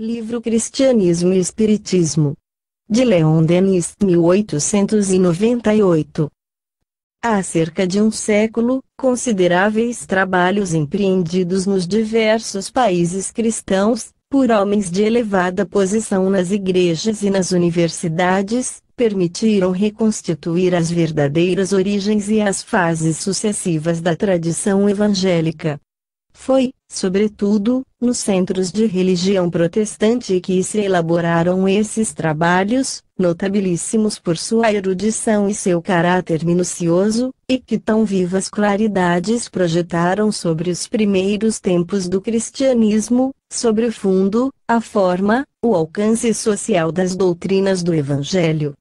Livro Cristianismo e Espiritismo. De Leon Denis, 1898. Há cerca de um século, consideráveis trabalhos empreendidos nos diversos países cristãos, por homens de elevada posição nas igrejas e nas universidades, permitiram reconstituir as verdadeiras origens e as fases sucessivas da tradição evangélica. Foi, sobretudo, nos centros de religião protestante que se elaboraram esses trabalhos, notabilíssimos por sua erudição e seu caráter minucioso, e que tão vivas claridades projetaram sobre os primeiros tempos do cristianismo, sobre o fundo, a forma, o alcance social das doutrinas do Evangelho.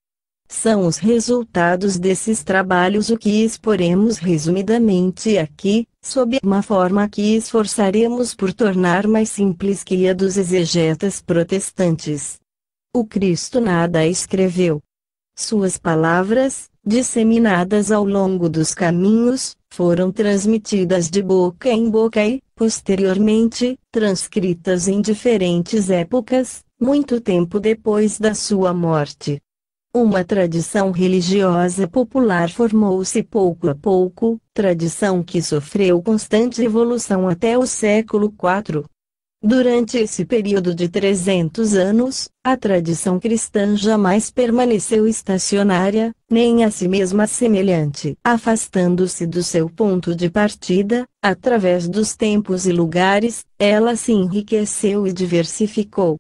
São os resultados desses trabalhos o que exporemos resumidamente aqui, sob uma forma que esforçaremos por tornar mais simples que a dos exegetas protestantes. O Cristo nada escreveu. Suas palavras, disseminadas ao longo dos caminhos, foram transmitidas de boca em boca e, posteriormente, transcritas em diferentes épocas, muito tempo depois da sua morte. Uma tradição religiosa popular formou-se pouco a pouco, tradição que sofreu constante evolução até o século IV. Durante esse período de 300 anos, a tradição cristã jamais permaneceu estacionária, nem a si mesma semelhante. Afastando-se do seu ponto de partida, através dos tempos e lugares, ela se enriqueceu e diversificou.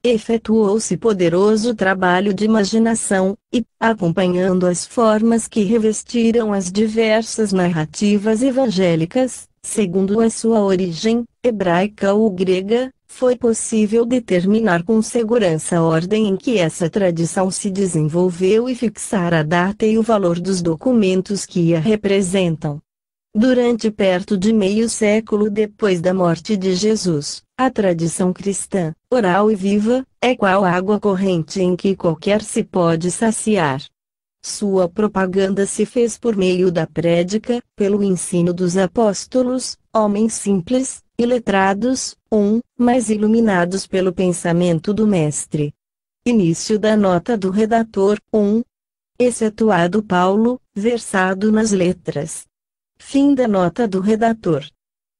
Efetuou-se poderoso trabalho de imaginação, e, acompanhando as formas que revestiram as diversas narrativas evangélicas, segundo a sua origem, hebraica ou grega, foi possível determinar com segurança a ordem em que essa tradição se desenvolveu e fixar a data e o valor dos documentos que a representam. Durante perto de meio século depois da morte de Jesus, a tradição cristã, oral e viva, é qual água corrente em que qualquer se pode saciar. Sua propaganda se fez por meio da prédica, pelo ensino dos apóstolos, homens simples, iletrados, mas iluminados pelo pensamento do Mestre. Início da nota do redator, excetuado Paulo, versado nas letras. Fim da nota do redator.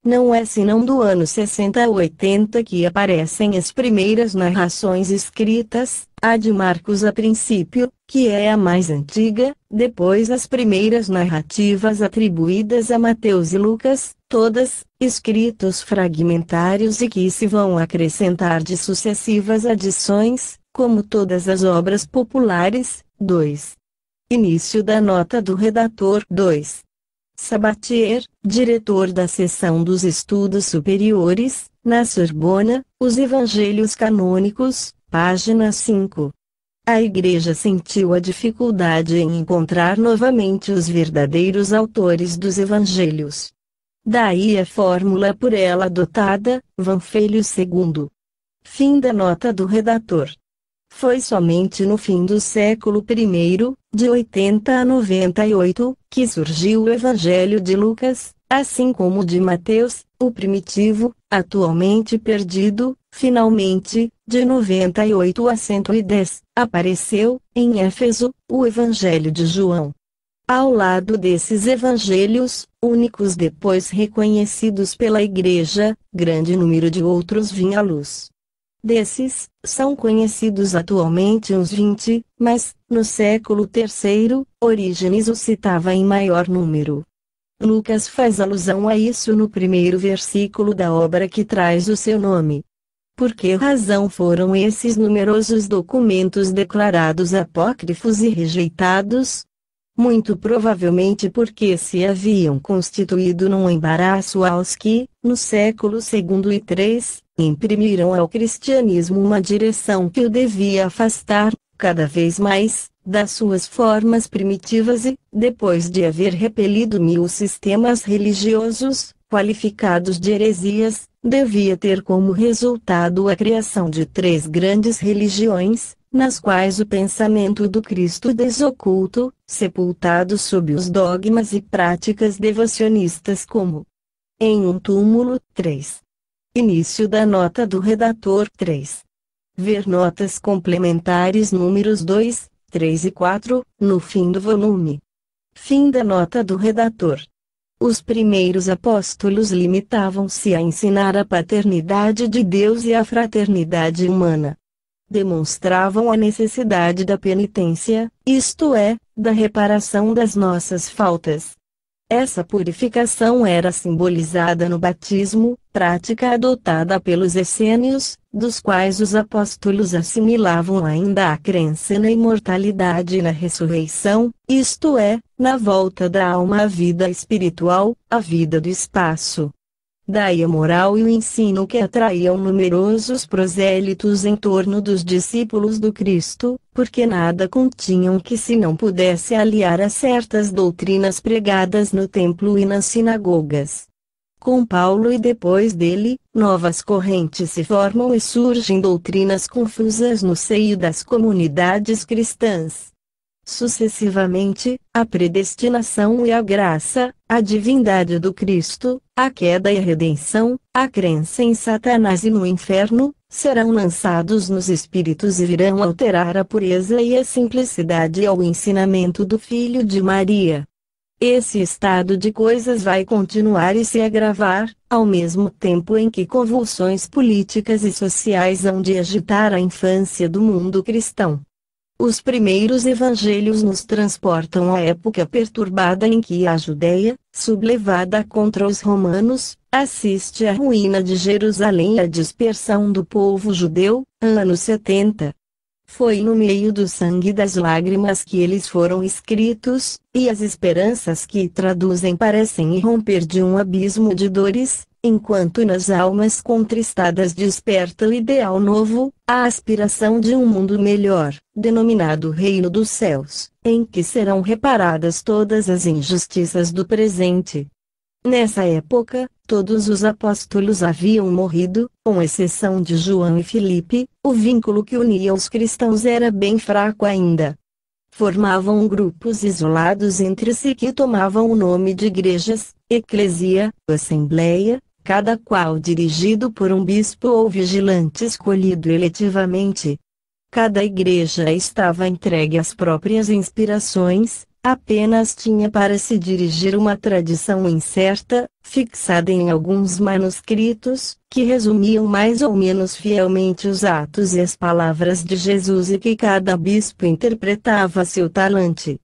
Não é senão do ano 60 a 80 que aparecem as primeiras narrações escritas, a de Marcos a princípio, que é a mais antiga, depois as primeiras narrativas atribuídas a Mateus e Lucas, todas, escritos fragmentários e que se vão acrescentar de sucessivas adições, como todas as obras populares. 2. Início da nota do redator. 2. Sabatier, diretor da seção dos estudos superiores, na Sorbona, Os Evangelhos Canônicos, página 5. A Igreja sentiu a dificuldade em encontrar novamente os verdadeiros autores dos Evangelhos. Daí a fórmula por ela adotada, Vanfélio II. Fim da nota do redator. Foi somente no fim do século I, de 80 a 98, que surgiu o Evangelho de Lucas, assim como o de Mateus, o primitivo, atualmente perdido. Finalmente, de 98 a 110, apareceu, em Éfeso, o Evangelho de João. Ao lado desses evangelhos, únicos depois reconhecidos pela Igreja, grande número de outros vinha à luz. Desses, são conhecidos atualmente uns 20, mas, no século III, Orígenes o citava em maior número. Lucas faz alusão a isso no primeiro versículo da obra que traz o seu nome. Por que razão foram esses numerosos documentos declarados apócrifos e rejeitados? Muito provavelmente porque se haviam constituído num embaraço aos que, no século II e III, imprimiram ao cristianismo uma direção que o devia afastar, cada vez mais, das suas formas primitivas e, depois de haver repelido 1000 sistemas religiosos, qualificados de heresias, devia ter como resultado a criação de 3 grandes religiões, nas quais o pensamento do Cristo desoculto, sepultado sob os dogmas e práticas devocionistas como em um túmulo. 3. Início da nota do redator. 3. Ver notas complementares números 2, 3 e 4, no fim do volume. Fim da nota do redator. Os primeiros apóstolos limitavam-se a ensinar a paternidade de Deus e a fraternidade humana. Demonstravam a necessidade da penitência, isto é, da reparação das nossas faltas. Essa purificação era simbolizada no batismo, prática adotada pelos essênios, dos quais os apóstolos assimilavam ainda a crença na imortalidade e na ressurreição, isto é, na volta da alma à vida espiritual, à vida do espaço. Daí a moral e o ensino que atraíam numerosos prosélitos em torno dos discípulos do Cristo, porque nada continham que se não pudesse aliar a certas doutrinas pregadas no templo e nas sinagogas. Com Paulo e depois dele, novas correntes se formam e surgem doutrinas confusas no seio das comunidades cristãs. Sucessivamente, a predestinação e a graça, a divindade do Cristo, a queda e a redenção, a crença em Satanás e no inferno, serão lançados nos espíritos e virão alterar a pureza e a simplicidade ao ensinamento do Filho de Maria. Esse estado de coisas vai continuar e se agravar, ao mesmo tempo em que convulsões políticas e sociais hão de agitar a infância do mundo cristão. Os primeiros evangelhos nos transportam à época perturbada em que a Judéia, sublevada contra os romanos, assiste à ruína de Jerusalém e à dispersão do povo judeu, anos 70. Foi no meio do sangue e das lágrimas que eles foram escritos, e as esperanças que traduzem parecem irromper de um abismo de dores, enquanto nas almas contristadas desperta o ideal novo, a aspiração de um mundo melhor, denominado Reino dos Céus, em que serão reparadas todas as injustiças do presente. Nessa época, todos os apóstolos haviam morrido, com exceção de João e Filipe, o vínculo que unia os cristãos era bem fraco ainda. Formavam grupos isolados entre si que tomavam o nome de igrejas, eclesia, assembleia, cada qual dirigido por um bispo ou vigilante escolhido eletivamente. Cada igreja estava entregue às próprias inspirações, apenas tinha para se dirigir uma tradição incerta, fixada em alguns manuscritos, que resumiam mais ou menos fielmente os atos e as palavras de Jesus e que cada bispo interpretava a seu talante.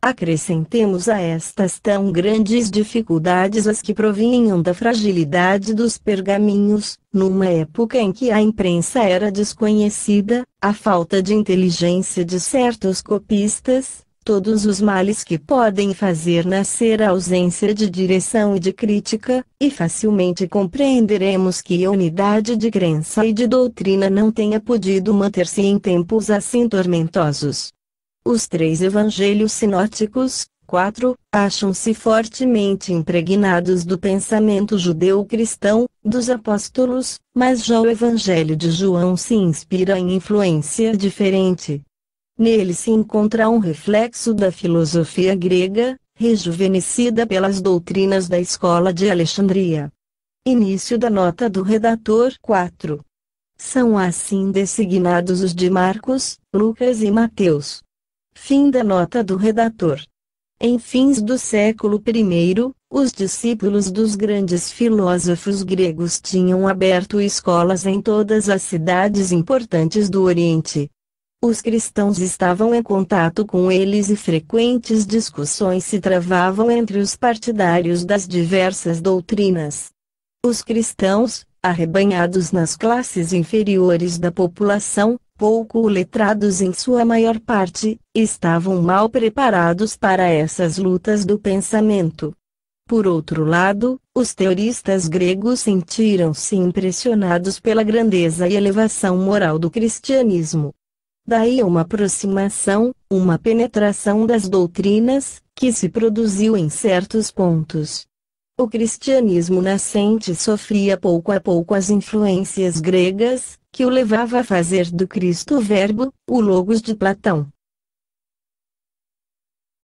Acrescentemos a estas tão grandes dificuldades as que provinham da fragilidade dos pergaminhos, numa época em que a imprensa era desconhecida, a falta de inteligência de certos copistas, todos os males que podem fazer nascer a ausência de direção e de crítica, e facilmente compreenderemos que a unidade de crença e de doutrina não tenha podido manter-se em tempos assim tormentosos. Os três evangelhos sinóticos, 4, acham-se fortemente impregnados do pensamento judeu-cristão, dos apóstolos, mas já o evangelho de João se inspira em influência diferente. Nele se encontra um reflexo da filosofia grega, rejuvenescida pelas doutrinas da escola de Alexandria. Início da nota do redator 4. São assim designados os de Marcos, Lucas e Mateus. Fim da nota do redator. Em fins do século I, os discípulos dos grandes filósofos gregos tinham aberto escolas em todas as cidades importantes do Oriente. Os cristãos estavam em contato com eles e frequentes discussões se travavam entre os partidários das diversas doutrinas. Os cristãos, arrebanhados nas classes inferiores da população, pouco letrados em sua maior parte, estavam mal preparados para essas lutas do pensamento. Por outro lado, os teoristas gregos sentiram-se impressionados pela grandeza e elevação moral do cristianismo. Daí uma aproximação, uma penetração das doutrinas, que se produziu em certos pontos. O cristianismo nascente sofria pouco a pouco as influências gregas, que o levava a fazer do Cristo o Verbo, o Logos de Platão.